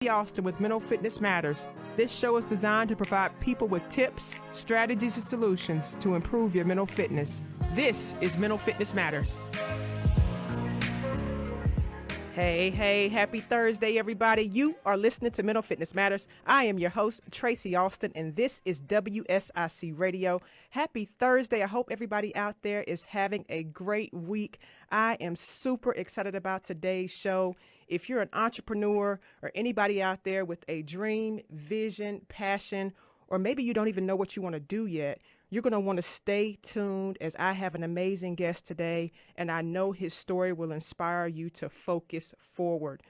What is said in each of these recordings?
Alston with Mental Fitness Matters. This show is designed to provide people with tips, strategies, and solutions to improve your mental fitness. This is Mental Fitness Matters. Hey, happy Thursday, everybody. You are listening to Mental Fitness Matters. I am your host, Tracy Alston, and this is WSIC Radio. Happy Thursday. I hope everybody out there is having a great week. I am super excited about today's show. If you're an entrepreneur or anybody out there with a dream, vision, passion, or maybe you don't even know what you want to do yet, you're going to want to stay tuned as I have an amazing guest today, and I know his story will inspire you to focus forward.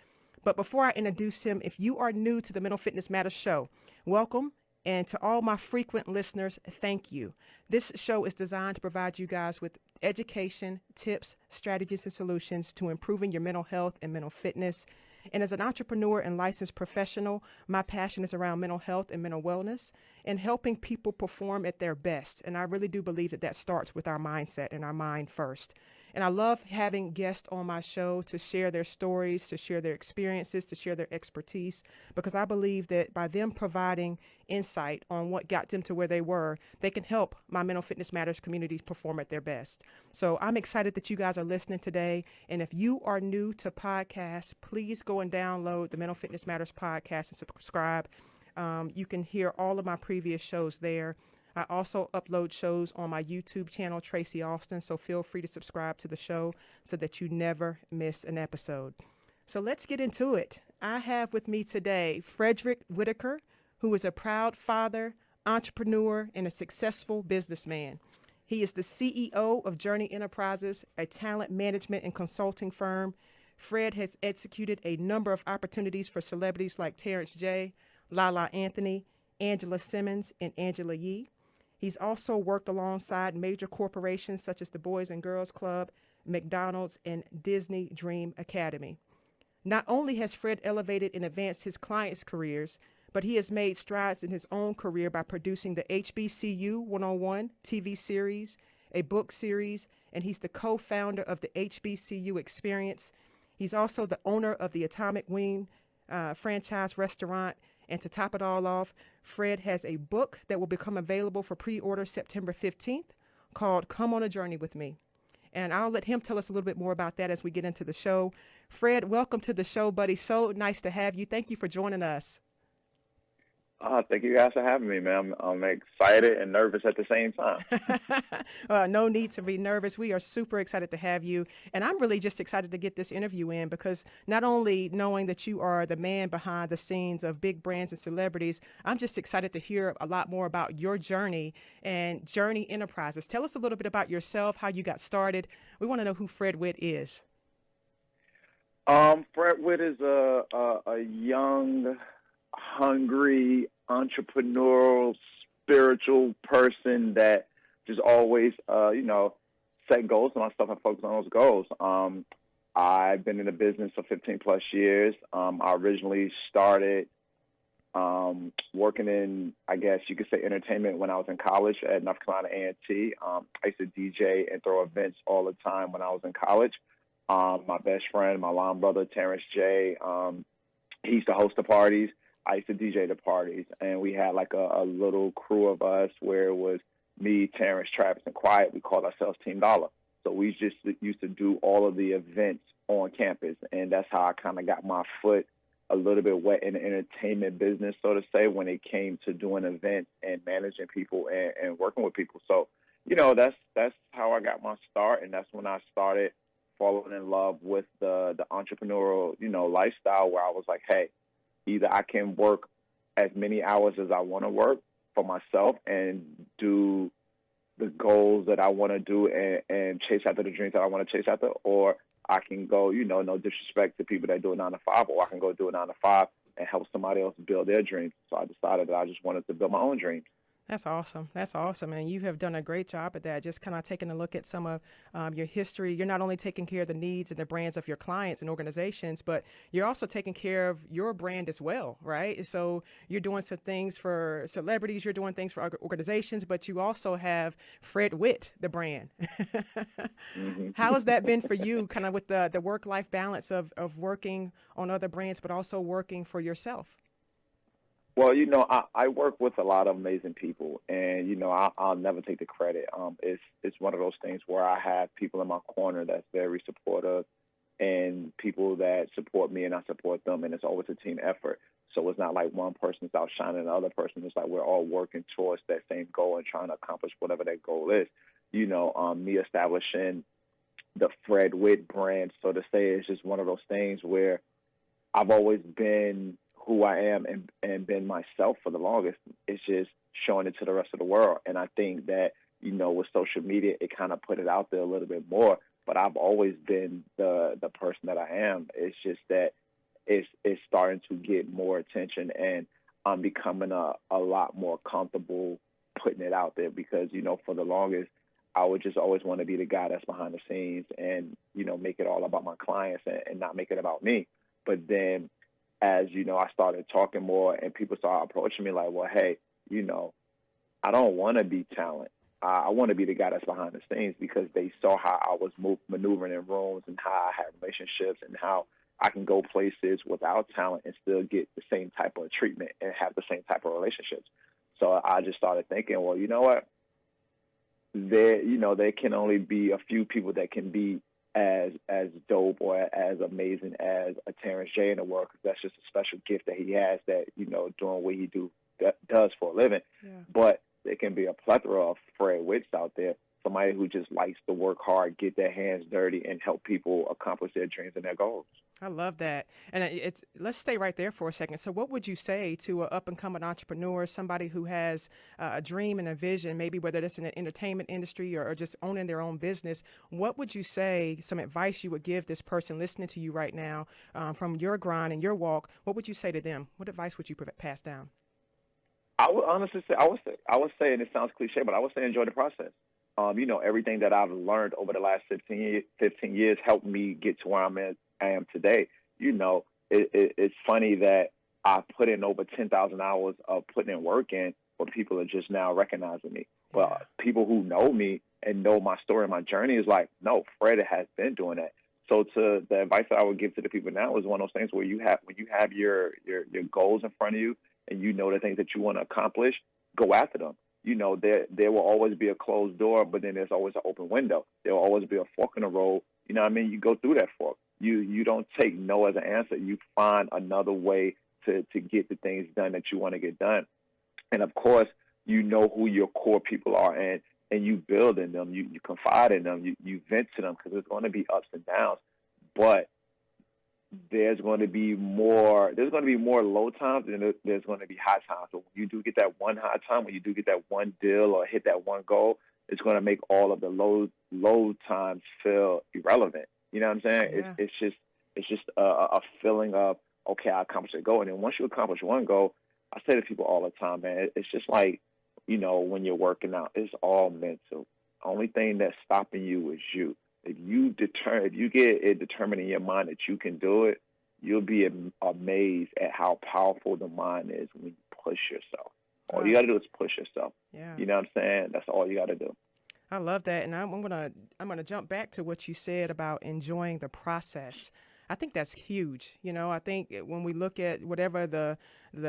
But before I introduce him, if you are new to the Mental Fitness Matters show, welcome. And to all my frequent listeners, thank you. This show is designed to provide you guys with education, tips, strategies, and solutions to improving your mental health and mental fitness. And as an entrepreneur and licensed professional, my passion is around mental health and mental wellness and helping people perform at their best. And I really do believe that that starts with our mindset and our mind first. And I love having guests on my show to share their stories, to share their experiences, to share their expertise, because I believe that by them providing insight on what got them to where they were, they can help my Mental Fitness Matters community perform at their best. So I'm excited that you guys are listening today. And if you are new to podcasts, please go and download the Mental Fitness Matters podcast and subscribe. You can hear all of my previous shows there. I also upload shows on my YouTube channel, Tracy Alston, so feel free to subscribe to the show so that you never miss an episode. So let's get into it. I have with me today Frederick Whitaker, who is a proud father, entrepreneur, and a successful businessman. He is the CEO of Journee Enterprises, a talent management and consulting firm. Fred has executed a number of opportunities for celebrities like Terrance J, LaLa Anthony, Simmons and Angela Yee. He's also worked alongside major corporations such as the Boys and Girls Club, McDonalds, and Disney Dream Academy. Not only has Fred elevated and advanced his clients' careers, but he has made strides in his own career by producing the HBCU 101 TV series, a book series, and he's the co-founder of the HBCU Experience. He's also the owner of the Atomic Wing franchise restaurant. And to top it all off, Fred has a book that will become available for pre-order September 15th called Come on a Journey with Me. And I'll let him tell us a little bit more about that as we get into the show. Fred, welcome to the show, buddy. So nice to have you. Thank you for joining us. Thank you guys for having me, man. I'm excited and nervous at the same time. No need to be nervous. We are super excited to have you. And I'm really just excited to get this interview in because not only knowing that you are the man behind the scenes of big brands and celebrities, I'm just excited to hear a lot more about your journey and Journee Enterprises. Tell us a little bit about yourself, how you got started. We want to know who Fred Whit is. Fred Whit is a young, hungry, entrepreneurial, spiritual person that just always, set goals and stuff and focus on those goals. I've been in the business for 15 plus years. I originally started working in, I guess you could say, entertainment when I was in college at North Carolina A&T. I used to DJ and throw events all the time when I was in college. My best friend, my line brother, Terrance J, he used to host the parties. I used to DJ the parties, and we had like a little crew of us where it was me, Terrance, Travis, and Quiet. We called ourselves Team Dollar. So we just used to do all of the events on campus, and that's how I kind of got my foot a little bit wet in the entertainment business, so to say, when it came to doing events and managing people and working with people. So, that's how I got my start, and that's when I started falling in love with the entrepreneurial, lifestyle where I was like, hey, either I can work as many hours as I want to work for myself and do the goals that I want to do and chase after the dreams that I want to chase after, or I can go, no disrespect to people that do a 9 to 5, or I can go do a 9 to 5 and help somebody else build their dreams. So I decided that I just wanted to build my own dreams. That's awesome. That's awesome. And you have done a great job at that, just kind of taking a look at some of your history. You're not only taking care of the needs and the brands of your clients and organizations, but you're also taking care of your brand as well, right? So you're doing some things for celebrities, you're doing things for organizations, but you also have Fred Whit, the brand. Hmm. How has that been for you, kind of with the work-life balance of working on other brands, but also working for yourself? Well, I work with a lot of amazing people, and I'll never take the credit. It's one of those things where I have people in my corner that's very supportive, and people that support me and I support them, and it's always a team effort. So it's not like one person's outshining the other person. It's like we're all working towards that same goal and trying to accomplish whatever that goal is. Me establishing the Fred Whit brand, so to say, is just one of those things where I've always been who I am and been myself for the longest. It's just showing it to the rest of the world. And I think that, with social media, it kind of put it out there a little bit more. But I've always been the person that I am. It's just that it's starting to get more attention, and I'm becoming a lot more comfortable putting it out there because, for the longest, I would just always want to be the guy that's behind the scenes and, make it all about my clients and not make it about me. But then as, I started talking more and people started approaching me like, well, hey, I don't want to be talent. I want to be the guy that's behind the scenes because they saw how I was maneuvering in rooms and how I had relationships and how I can go places without talent and still get the same type of treatment and have the same type of relationships. So I just started thinking, well, you know what? There can only be a few people that can be as dope or as amazing as a Terrance J in the world, because that's just a special gift that he has that, doing what he does for a living. Yeah. But there can be a plethora of Fred Witts out there, somebody who just likes to work hard, get their hands dirty, and help people accomplish their dreams and their goals. I love that. And let's stay right there for a second. So what would you say to an up-and-coming entrepreneur, somebody who has a dream and a vision, maybe whether it's in the entertainment industry or just owning their own business? What would you say, some advice you would give this person listening to you right now from your grind and your walk? What would you say to them? What advice would you pass down? I would honestly say, I would say, and it sounds cliche, but I would say enjoy the process. Everything that I've learned over the last 15 years helped me get to where I am today. It's funny that I put in over 10,000 hours of putting in work in, but people are just now recognizing me. Yeah. But people who know me and know my story and my journey is like, no, Fred has been doing that. So the advice that I would give to the people now is one of those things where when you have your goals in front of you and you know the things that you want to accomplish, go after them. There will always be a closed door, but then there's always an open window. There will always be a fork in the road. You know what I mean? You go through that fork. You don't take no as an answer. You find another way to get the things done that you want to get done. And of course, you know who your core people are, and you build in them. You confide in them. You vent to them because there's going to be ups and downs. But there's going to be more low times than there's going to be high times. So when you do get that one high time, when you do get that one deal or hit that one goal, it's going to make all of the low times feel irrelevant. You know what I'm saying? Yeah. It's just a feeling of, okay, I accomplished a goal. And then once you accomplish one goal, I say to people all the time, man, it's just like, when you're working out, it's all mental. Only thing that's stopping you is you. If you get it determined in your mind that you can do it, you'll be amazed at how powerful the mind is when you push yourself. All you got to do is push yourself. Yeah. You know what I'm saying? That's all you got to do. I love that, and I'm gonna jump back to what you said about enjoying the process. I think that's huge. I think when we look at whatever the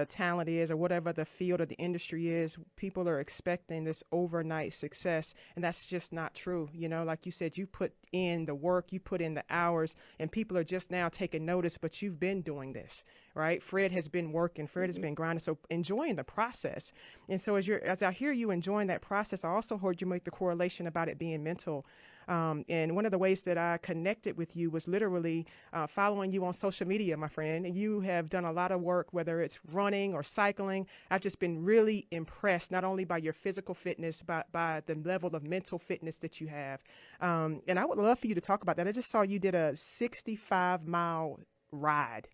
talent is or whatever the field or the industry is, people are expecting this overnight success, and that's just not true. Like you said, you put in the work, you put in the hours, and people are just now taking notice, but you've been doing this, right? Fred has been working, Fred has been grinding, so enjoying the process. And so as I hear you enjoying that process, I also heard you make the correlation about it being mental. And one of the ways that I connected with you was literally following you on social media, my friend. And you have done a lot of work, whether it's running or cycling. I've just been really impressed, not only by your physical fitness, but by the level of mental fitness that you have. And I would love for you to talk about that. I just saw you did a 65-mile ride.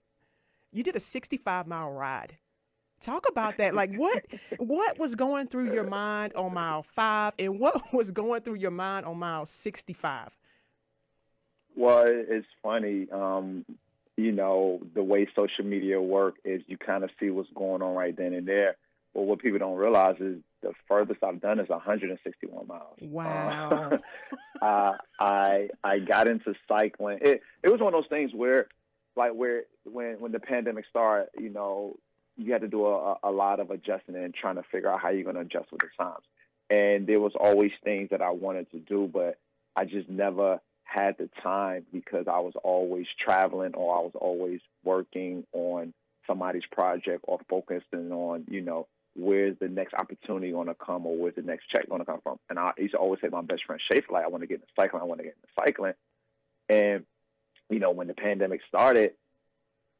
You did a 65-mile ride. Talk about that. Like what was going through your mind on mile 5 and what was going through your mind on mile 65? Well, it's funny. The way social media work is you kind of see what's going on right then and there. But what people don't realize is the furthest I've done is 161 miles. Wow. I got into cycling. It was one of those things where when the pandemic started, you had to do a lot of adjusting and trying to figure out how you're going to adjust with the times. And there was always things that I wanted to do, but I just never had the time because I was always traveling or I was always working on somebody's project or focusing on, where's the next opportunity going to come or where's the next check going to come from. And I used to always say to my best friend, Schaefer, I want to get into cycling. And, when the pandemic started,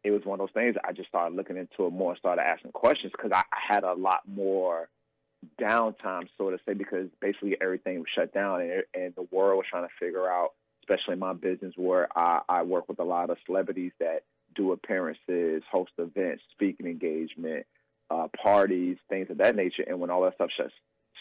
it was one of those things I just started looking into it more and started asking questions because I had a lot more downtime, so to say, because basically everything was shut down and the world was trying to figure out, especially in my business where I work with a lot of celebrities that do appearances, host events, speaking engagement, parties, things of that nature. And when all that stuff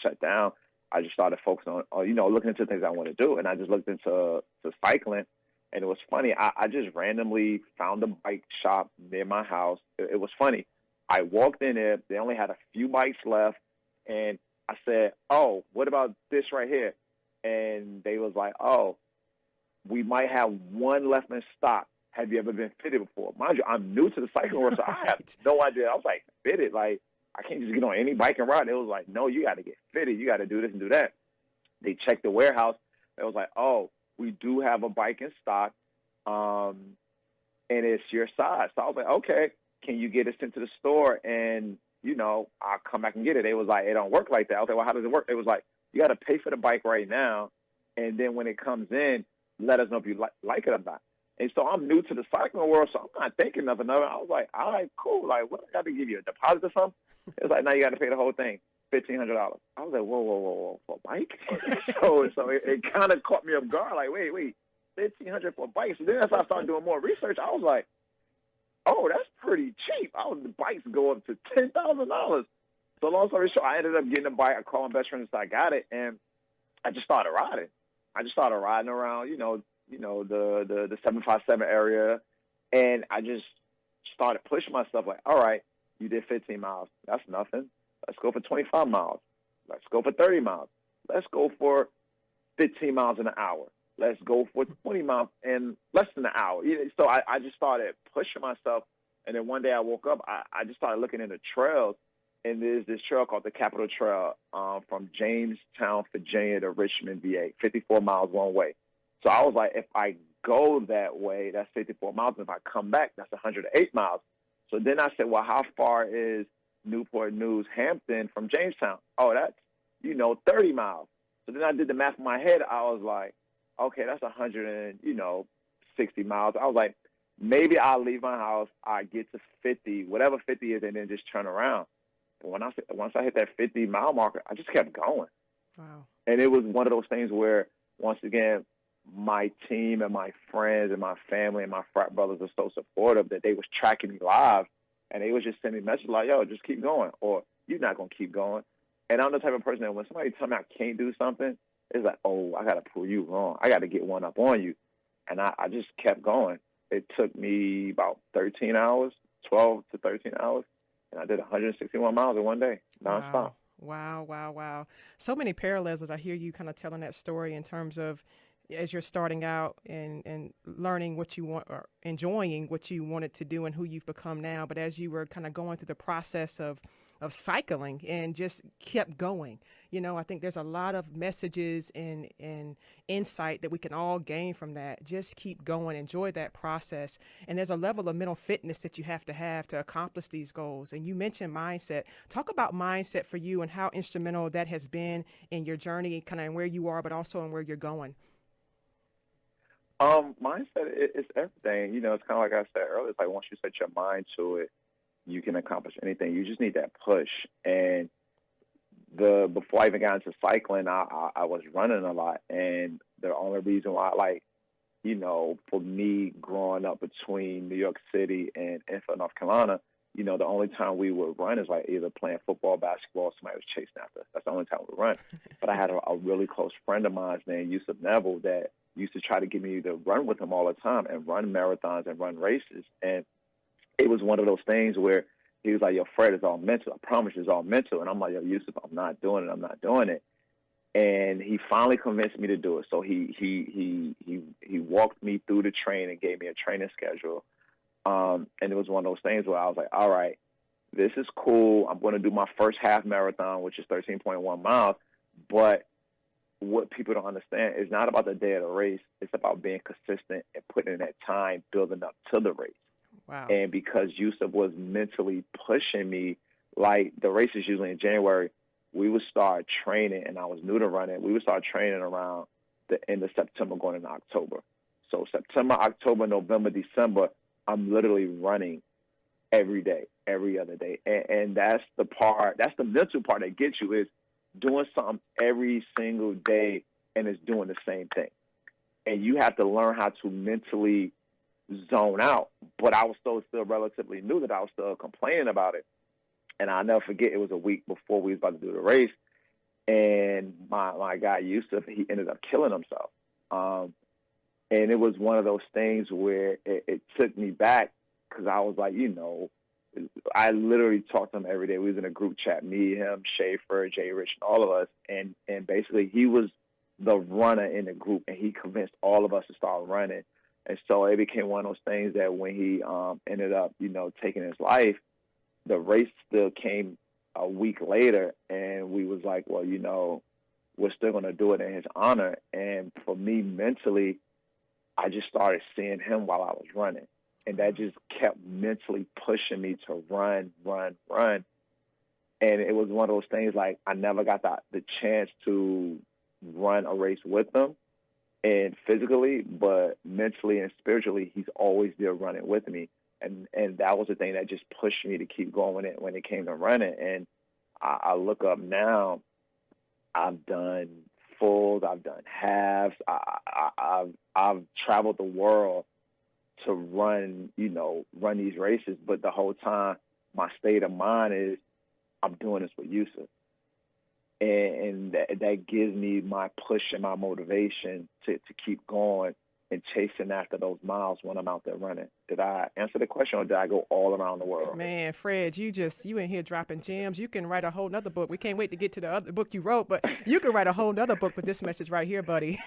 shut down, I just started focusing on looking into things I want to do. And I just looked into cycling. And it was funny. I just randomly found a bike shop near my house. It was funny. I walked in there. They only had a few bikes left. And I said, oh, what about this right here? And they was like, oh, we might have one left in stock. Have you ever been fitted before? Mind you, I'm new to the cycling world, so I have no idea. I was like, fitted? Like, I can't just get on any bike and ride. It was like, no, you got to get fitted. You got to do this and do that. They checked the warehouse. It was like, oh, we do have a bike in stock, and it's your size. So I was like, okay, can you get us into the store? And, I'll come back and get it. They was like, it don't work like that. I was like, well, how does it work? It was like, you got to pay for the bike right now, and then when it comes in, let us know if you like it or not. And so I'm new to the cycling world, so I'm not thinking nothing of it. I was like, all right, cool. Like, what, I got to give you a deposit or something? It was like, now you got to pay the whole thing, $1,500. I was like, whoa, for a bike? so it kind of caught me off guard. Like, wait, $1,500 for a bike. So then as I started doing more research, I was like, oh, that's pretty cheap. The bikes go up to $10,000. So long story short, I ended up getting a bike. I called my best friend and said I got it, and I just started riding. I just started riding around, the 757 area, and I just started pushing myself like, all right, you did 15 miles. That's nothing. Let's go for 25 miles. Let's go for 30 miles. Let's go for 15 miles in an hour. Let's go for 20 miles in less than an hour. So I just started pushing myself, and then one day I woke up, I just started looking into trails, and there's this trail called the Capitol Trail from Jamestown, Virginia to Richmond, VA, 54 miles one way. So I was like, if I go that way, that's 54 miles. And if I come back, that's 108 miles. So then I said, well, how far is Newport News, Hampton from Jamestown? Oh, that's, 30 miles. So then I did the math in my head. I was like, okay, that's 160 miles. I was like, maybe I'll leave my house, I get to 50, whatever 50 is, and then just turn around. But once I hit that 50-mile marker, I just kept going. Wow. And it was one of those things where, once again, my team and my friends and my family and my frat brothers are so supportive that they was tracking me live, and they was just sending me messages like, yo, just keep going, or you're not going to keep going. And I'm the type of person that when somebody tells me I can't do something, it's like, oh, I got to prove you wrong. I got to get one up on you. And I just kept going. It took me about 13 hours, 12 to 13 hours, and I did 161 miles in one day, nonstop. Wow. So many parallels as I hear you kind of telling that story in terms of as you're starting out and learning what you want or enjoying what you wanted to do and who you've become now. But as you were kind of going through the process of cycling and just kept going, I think there's a lot of messages and insight that we can all gain from that. Just keep going, enjoy that process. And there's a level of mental fitness that you have to accomplish these goals. And you mentioned mindset. It's about mindset for you and how instrumental that has been in your journey, kind of in where you are, but also in where you're going. Mindset is everything. It's kind of like I said earlier. It's like once you set your mind to it, you can accomplish anything. You just need that push. And before I even got into cycling, I was running a lot. And the only reason why, for me growing up between New York City and Enfield, North Carolina, the only time we would run is like either playing football, basketball, somebody was chasing after us. That's the only time we would run. But I had a really close friend of mine named Yusuf Neville that used to try to get me to run with him all the time and run marathons and run races. And it was one of those things where he was like, yo, Fred, it's all mental. I promise you, it's all mental. And I'm like, yo, Yusuf, I'm not doing it. And he finally convinced me to do it. So he walked me through the training, gave me a training schedule. And it was one of those things where I was like, all right, this is cool. I'm going to do my first half marathon, which is 13.1 miles. But what people don't understand is not about the day of the race. It's about being consistent and putting in that time, building up to the race. Wow. And because Yusuf was mentally pushing me, like the race is usually in January, we would start training, and I was new to running. We would start training around the end of September going into October. So September, October, November, December, I'm literally running every day, every other day. And that's the mental part that gets you, is doing something every single day and it's doing the same thing. And you have to learn how to mentally zone out. But I was still relatively new, that I was still complaining about it. And I'll never forget, it was a week before we was about to do the race. And my guy, Yusuf, he ended up killing himself. And it was one of those things where it took me back, because I was like, I literally talked to him every day. We was in a group chat, me, him, Schaefer, Jay Rich, and all of us. And basically he was the runner in the group, and he convinced all of us to start running. And so it became one of those things that when he ended up, taking his life, the race still came a week later, and we was like, well, we're still going to do it in his honor. And for me, mentally, I just started seeing him while I was running. And that just kept mentally pushing me to run. And it was one of those things, like, I never got the chance to run a race with him, and physically, but mentally and spiritually, he's always there running with me. And that was the thing that just pushed me to keep going when it came to running. And I look up now, I've done fulls, I've done halves, I've traveled the world to run these races. But the whole time, my state of mind is, I'm doing this with Yusuf. And that gives me my push and my motivation to keep going and chasing after those miles when I'm out there running. Did I answer the question, or did I go all around the world? Man, Fred, you in here dropping gems. You can write a whole nother book. We can't wait to get to the other book you wrote, but you can write a whole nother book with this message right here, buddy.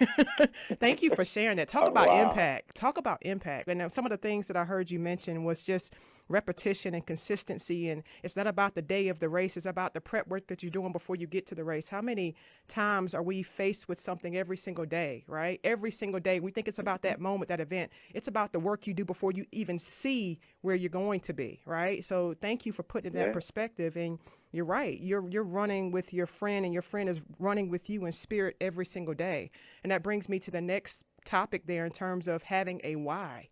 Thank you for sharing that. Talk about impact. Talk about impact. And some of the things that I heard you mention was just repetition and consistency. And it's not about the day of the race. It's about the prep work that you're doing before you get to the race. How many times are we faced with something every single day, right? Every single day. We think it's about that moment, that event. It's about the work you do before you even see where you're going to be, right? So thank you for putting that perspective. And you're right. You're running with your friend, and your friend is running with you in spirit every single day. And that brings me to the next topic there, in terms of having a why,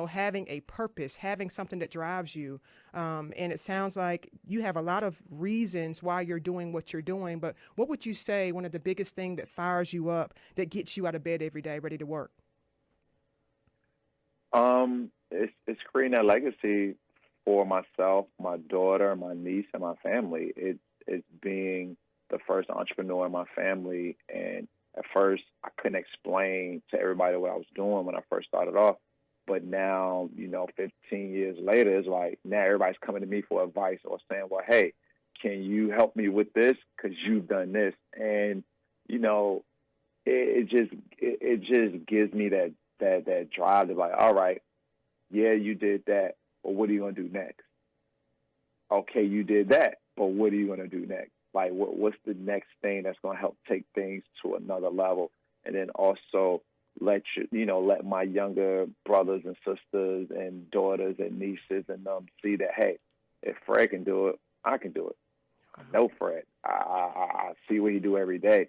having a purpose, having something that drives you. And it sounds like you have a lot of reasons why you're doing what you're doing. But what would you say one of the biggest things that fires you up, that gets you out of bed every day ready to work? It's creating a legacy for myself, my daughter, my niece, and my family. It's being the first entrepreneur in my family. And at first, I couldn't explain to everybody what I was doing when I first started off. But now, 15 years later, it's like now everybody's coming to me for advice, or saying, well, hey, can you help me with this? Because you've done this. And, it just gives me that drive to, like, all right, yeah, you did that, but what are you going to do next? Okay, you did that, but what are you going to do next? Like, what's the next thing that's going to help take things to another level? And then also let my younger brothers and sisters and daughters and nieces and them see that, hey, if Fred can do it, I can do it. I know Fred. I see what he do every day.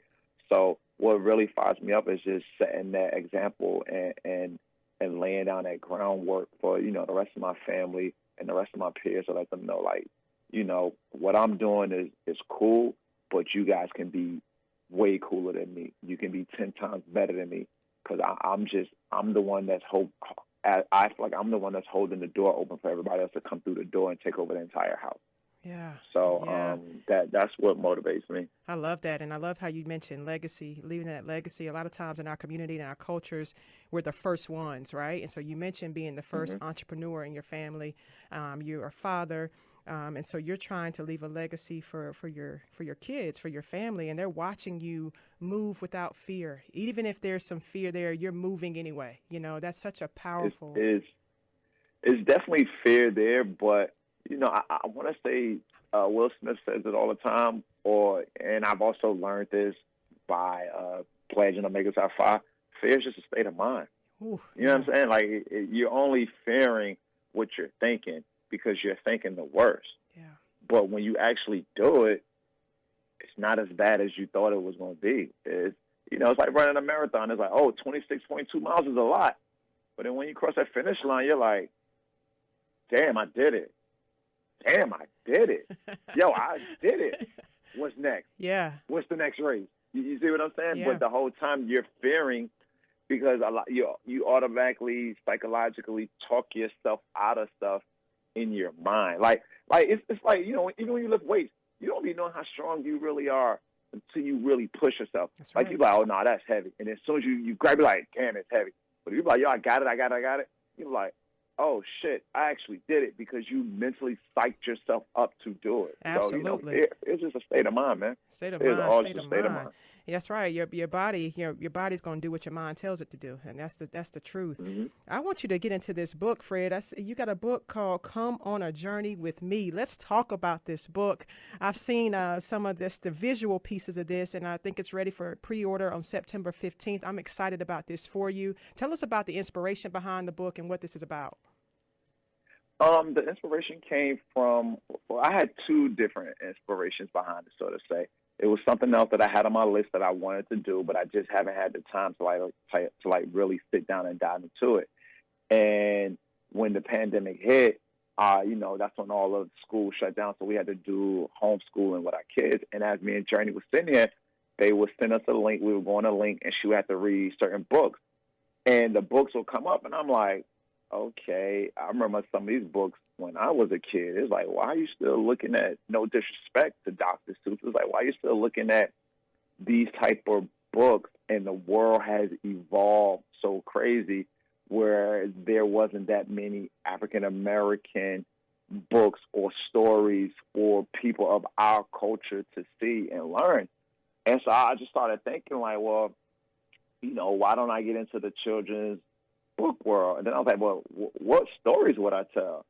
So what really fires me up is just setting that example and laying down that groundwork for, the rest of my family and the rest of my peers, to let them know, like, what I'm doing is cool, but you guys can be way cooler than me. You can be 10 times better than me, because I'm the one that's I feel like I'm the one that's holding the door open for everybody else to come through the door and take over the entire house. Yeah. So yeah. that's what motivates me. I love that. And I love how you mentioned legacy, leaving that legacy. A lot of times in our community and our cultures, we're the first ones, right? And so you mentioned being the first entrepreneur in your family. You're a father. And so you're trying to leave a legacy for your kids, for your family, and they're watching you move without fear. Even if there's some fear there, you're moving anyway. You know, that's such a powerful. It's definitely fear there, but I want to say Will Smith says it all the time, and I've also learned this by pledging Omega Psi Phi. Fear is just a state of mind. Ooh, you know what I'm saying? Like you're only fearing what you're thinking because you're thinking the worst. Yeah. But when you actually do it, it's not as bad as you thought it was going to be. It's like running a marathon. It's like, 26.2 miles is a lot. But then when you cross that finish line, you're like, damn, I did it. Damn, I did it. Yo, I did it. What's next? Yeah. What's the next race? You see what I'm saying? Yeah. But the whole time you're fearing because you automatically, psychologically talk yourself out of stuff in your mind. Like it's like, even when you lift weights, you don't even know how strong you really are until you really push yourself. That's like right. you're like, oh, no, that's heavy. And as soon as you grab it, like, damn, it's heavy. But if you're like, yo, I got it. You're like, oh, shit, I actually did it because you mentally psyched yourself up to do it. Absolutely. So, it's just a state of mind, man. State of It's mind. all State just of a state of mind. mind. That's right. Your body, your body's going to do what your mind tells it to do, and that's the truth. Mm-hmm. I want you to get into this book, Fred. You got a book called "Come on a Journey with Me." Let's talk about this book. I've seen some of the visual pieces of this, and I think it's ready for pre-order on September 15th. I'm excited about this for you. Tell us about the inspiration behind the book and what this is about. The inspiration came from, I had two different inspirations behind it, so to say. It was something else that I had on my list that I wanted to do, but I just haven't had the time to really sit down and dive into it. And when the pandemic hit, that's when all of school shut down, so we had to do homeschooling with our kids. And as me and Journee was sitting here, they would send us a link. We would go on a link, and she would have to read certain books. And the books will come up, and I'm like, okay, I remember some of these books when I was a kid. It's like, why are you still looking at, no disrespect to Dr. Seuss, it's like, why are you still looking at these type of books? And the world has evolved so crazy where there wasn't that many African-American books or stories for people of our culture to see and learn. And so I just started thinking like, well, why don't I get into the children's book world? And then I was like, well, what stories would I tell?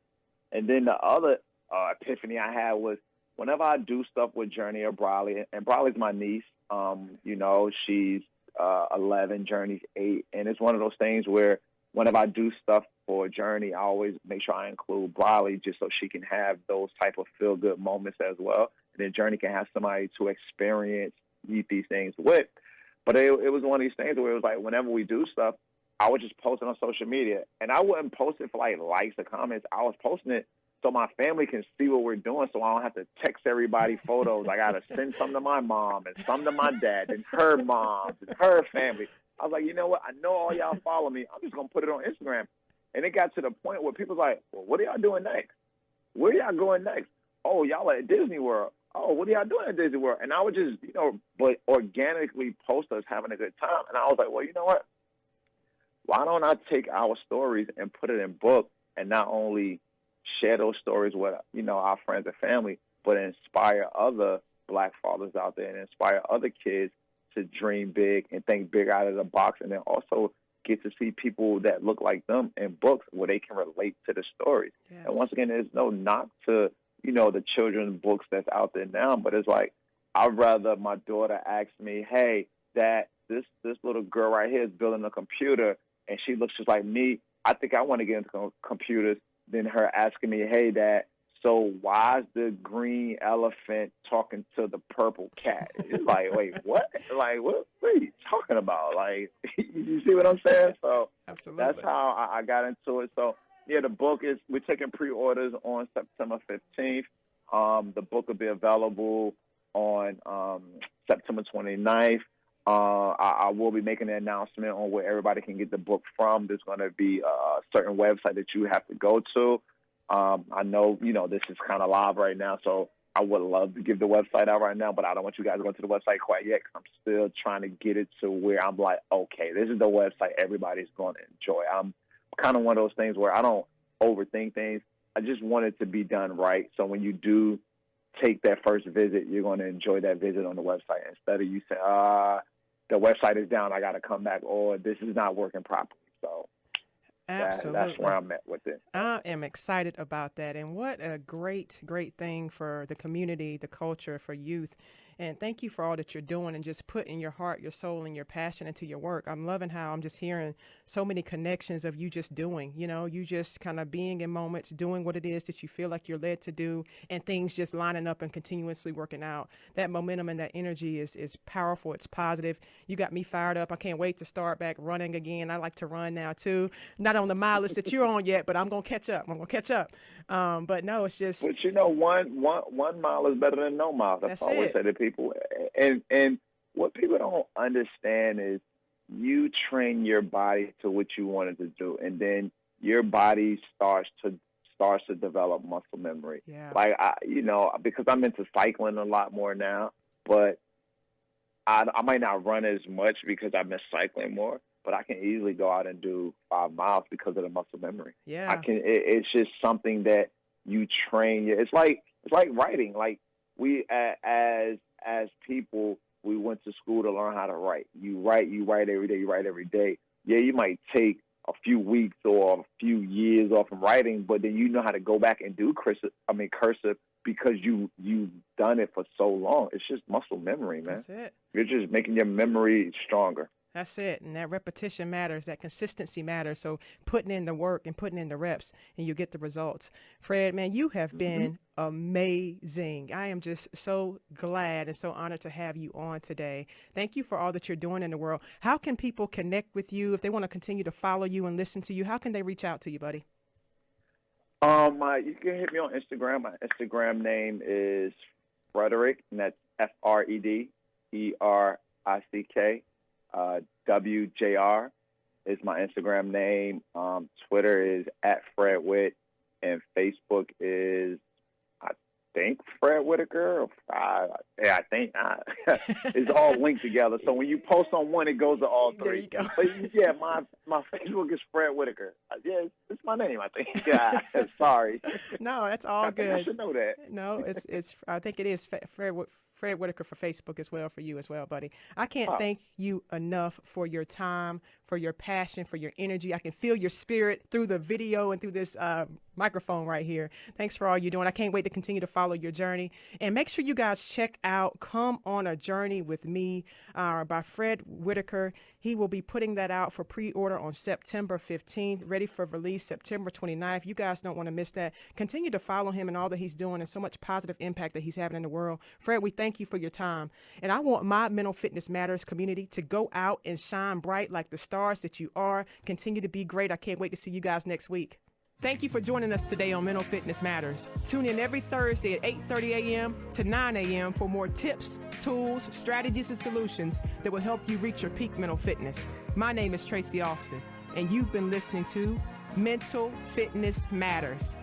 And then the other epiphany I had was whenever I do stuff with Journee or Briley, and Briley's my niece, she's 11, Journee's 8, and it's one of those things where whenever I do stuff for Journee, I always make sure I include Briley just so she can have those type of feel-good moments as well. And then Journee can have somebody to experience these things with. But it was one of these things where it was like whenever we do stuff, I would just post it on social media. And I wouldn't post it for likes or comments. I was posting it so my family can see what we're doing, so I don't have to text everybody photos. I got to send some to my mom and some to my dad and her mom and her family. I was like, you know what? I know all y'all follow me. I'm just going to put it on Instagram. And it got to the point where people's like, well, what are y'all doing next? Where are y'all going next? Oh, y'all at Disney World. Oh, what are y'all doing at Disney World? And I would just, but organically post us having a good time. And I was like, well, you know what? Why don't I take our stories and put it in book and not only share those stories with, our friends and family, but inspire other Black fathers out there and inspire other kids to dream big and think big out of the box, and then also get to see people that look like them in books where they can relate to the stories. Yes. And once again, there's no knock to, the children's books that's out there now, but it's like, I'd rather my daughter ask me, hey, Dad, this little girl right here is building a computer, and she looks just like me. I think I want to get into computers. Than her asking me, hey, Dad, so why is the green elephant talking to the purple cat? It's like, wait, what? Like, what are you talking about? Like, you see what I'm saying? So absolutely. That's how I got into it. So, yeah, the book we're taking pre-orders on September 15th. The book will be available on September 29th. I will be making an announcement on where everybody can get the book from. There's going to be a certain website that you have to go to. I know, this is kind of live right now, so I would love to give the website out right now, but I don't want you guys to go to the website quite yet because I'm still trying to get it to where I'm like, okay, this is the website everybody's going to enjoy. I'm kind of one of those things where I don't overthink things. I just want it to be done right. So when you do take that first visit, you're going to enjoy that visit on the website instead of you saying, the website is down, I got to come back, or this is not working properly. So absolutely, that's where I'm at with it. I am excited about that. And what a great, great thing for the community, the culture, for youth. And thank you for all that you're doing and just putting your heart, your soul, and your passion into your work. I'm loving how I'm just hearing so many connections of you just doing, you just kind of being in moments, doing what it is that you feel like you're led to do, and things just lining up and continuously working out. That momentum and that energy is powerful. It's positive. You got me fired up. I can't wait to start back running again. I like to run now, too. Not on the mileage that you're on yet, but I'm going to catch up. But no, it's just. But one mile is better than no mile. That's I always say to people. And what people don't understand is you train your body to what you wanted to do, and then your body starts to develop muscle memory. Yeah. Like because I'm into cycling a lot more now, but I might not run as much because I've been cycling more. But I can easily go out and do 5 miles because of the muscle memory. Yeah. I can. It's just something that you train. It's like writing. Like we as people, we went to school to learn how to write. You write every day. You write every day. Yeah, you might take a few weeks or a few years off from writing, but then you know how to go back and do cursive because you've done it for so long. It's just muscle memory, man. That's it. You're just making your memory stronger. That's it. And that repetition matters. That consistency matters. So putting in the work and putting in the reps, and you get the results. Fred, man, you have been amazing. I am just so glad and so honored to have you on today. Thank you for all that you're doing in the world. How can people connect with you if they want to continue to follow you and listen to you? How can they reach out to you, buddy? You can hit me on Instagram. My Instagram name is Frederick, and that's FredErick. WJR is my Instagram name. Twitter is @FredWhit, and Facebook is, I think, Fred Whitaker. I think it's all linked together. So when you post on one, it goes to all three. There you go. But yeah, my Facebook is Fred Whitaker. Yeah, it's my name, I think. Yeah, sorry. No, that's all good. I should know that. No, it's. I think it is Fred Whitaker for Facebook as well, for you as well, buddy. I can't thank you enough for your time, for your passion, for your energy. I can feel your spirit through the video and through this microphone right here. Thanks for all you're doing. I can't wait to continue to follow your journey. And make sure you guys check out Come on a Journey with Me by Fred Whitaker. He will be putting that out for pre-order on September 15th, ready for release September 29th. You guys don't want to miss that. Continue to follow him and all that he's doing and so much positive impact that he's having in the world. Fred, we thank you for your time. And I want my Mental Fitness Matters community to go out and shine bright like the stars that you are. Continue to be great. I can't wait to see you guys next week. Thank you for joining us today on Mental Fitness Matters. Tune in every Thursday at 8:30 a.m. to 9 a.m. for more tips, tools, strategies, and solutions that will help you reach your peak mental fitness. My name is Tracy Alston, and you've been listening to Mental Fitness Matters.